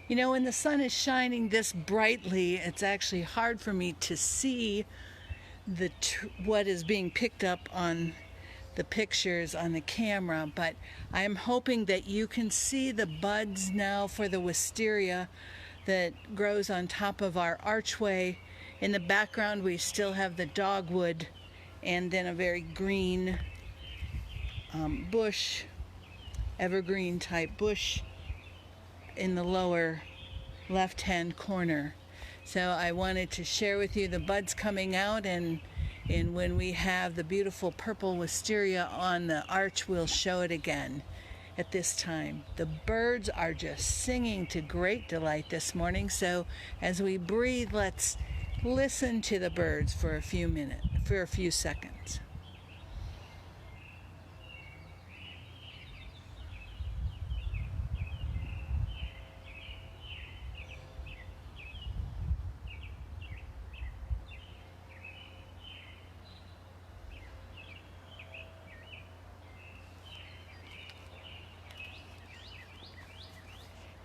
You know, when the sun is shining this brightly, it's actually hard for me to see what is being picked up on the pictures on the camera, but I am hoping that you can see the buds now for the wisteria that grows on top of our archway. In the background, we still have the dogwood and then a very green bush, evergreen type bush in the lower left-hand corner. So I wanted to share with you the buds coming out, and when we have the beautiful purple wisteria on the arch, we'll show it again at this time. The birds are just singing to great delight this morning, so as we breathe, let's listen to the birds for a few seconds.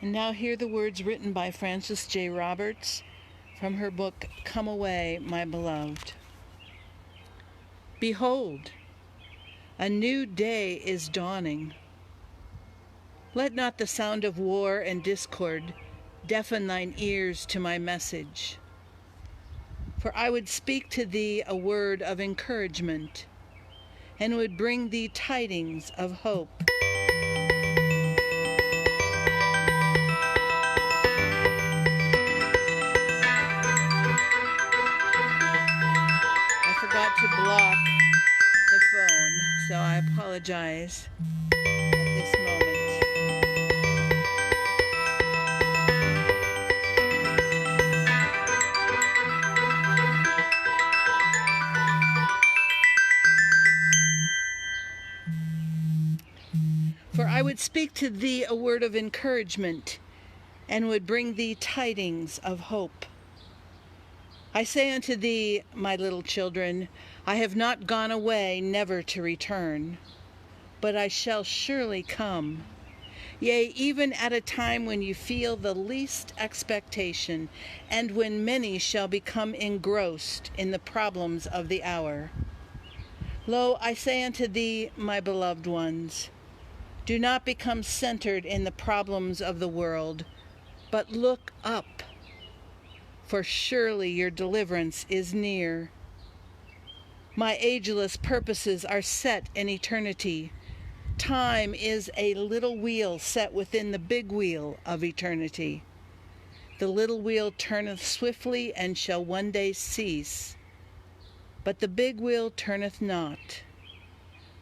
And now hear the words written by Frances J. Roberts from her book, Come Away, My Beloved. Behold, a new day is dawning. Let not the sound of war and discord deafen thine ears to my message. For I would speak to thee a word of encouragement, and would bring thee tidings of hope. To block the phone, so I apologize at this moment. For I would speak to thee a word of encouragement, and would bring thee tidings of hope. I say unto thee, my little children, I have not gone away, never to return, but I shall surely come. Yea, even at a time when you feel the least expectation, and when many shall become engrossed in the problems of the hour. Lo, I say unto thee, my beloved ones, do not become centered in the problems of the world, but look up. For surely your deliverance is near. My ageless purposes are set in eternity. Time is a little wheel set within the big wheel of eternity. The little wheel turneth swiftly and shall one day cease. But the big wheel turneth not,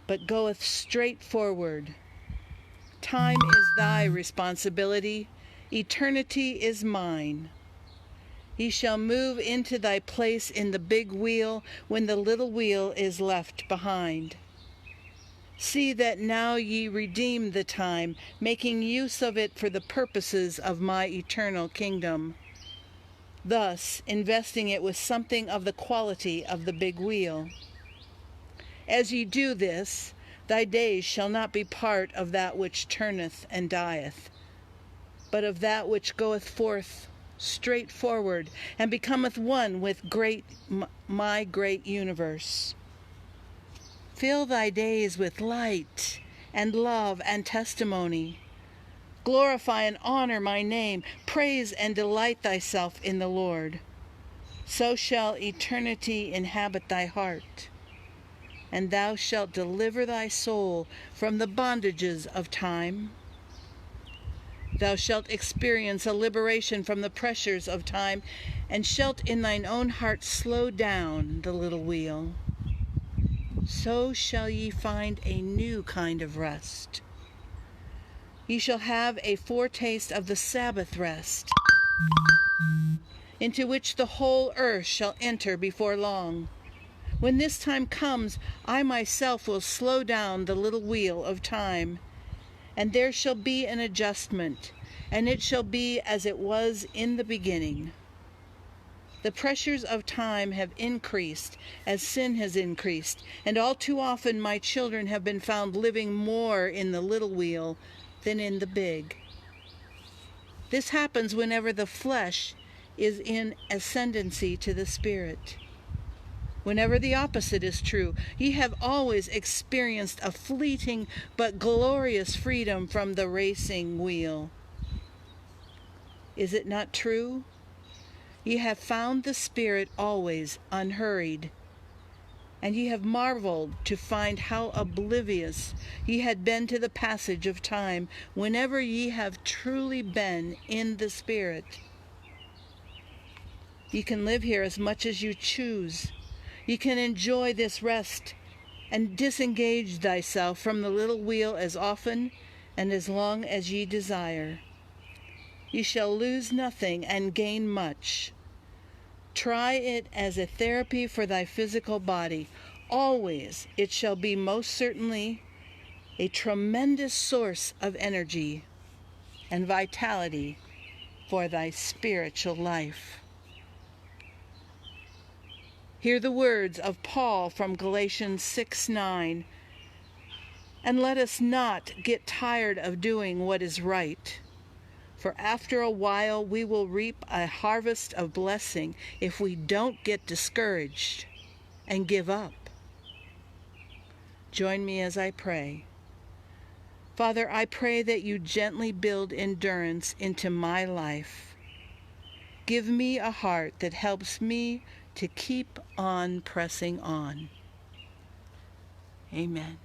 but goeth straight forward. Time is thy responsibility. Eternity is mine. Ye shall move into thy place in the big wheel when the little wheel is left behind. See that now ye redeem the time, making use of it for the purposes of my eternal kingdom, thus investing it with something of the quality of the big wheel. As ye do this, thy days shall not be part of that which turneth and dieth, but of that which goeth forth straight forward, and becometh one with my great universe. Fill thy days with light and love and testimony. Glorify and honor my name. Praise and delight thyself in the Lord. So shall eternity inhabit thy heart, and thou shalt deliver thy soul from the bondages of time. Thou shalt experience a liberation from the pressures of time, and shalt in thine own heart slow down the little wheel. So shall ye find a new kind of rest. Ye shall have a foretaste of the Sabbath rest, into which the whole earth shall enter before long. When this time comes, I myself will slow down the little wheel of time, and there shall be an adjustment, and it shall be as it was in the beginning. The pressures of time have increased as sin has increased, and all too often my children have been found living more in the little wheel than in the big. This happens whenever the flesh is in ascendancy to the Spirit. Whenever the opposite is true, ye have always experienced a fleeting but glorious freedom from the racing wheel. Is it not true? Ye have found the Spirit always unhurried, and ye have marveled to find how oblivious ye had been to the passage of time whenever ye have truly been in the Spirit. Ye can live here as much as you choose. Ye can enjoy this rest and disengage thyself from the little wheel as often and as long as ye desire. Ye shall lose nothing and gain much. Try it as a therapy for thy physical body. Always it shall be most certainly a tremendous source of energy and vitality for thy spiritual life. Hear the words of Paul from Galatians 6:9. And let us not get tired of doing what is right, for after a while we will reap a harvest of blessing if we don't get discouraged and give up. Join me as I pray. Father, I pray that you gently build endurance into my life. Give me a heart that helps me to keep on pressing on. Amen.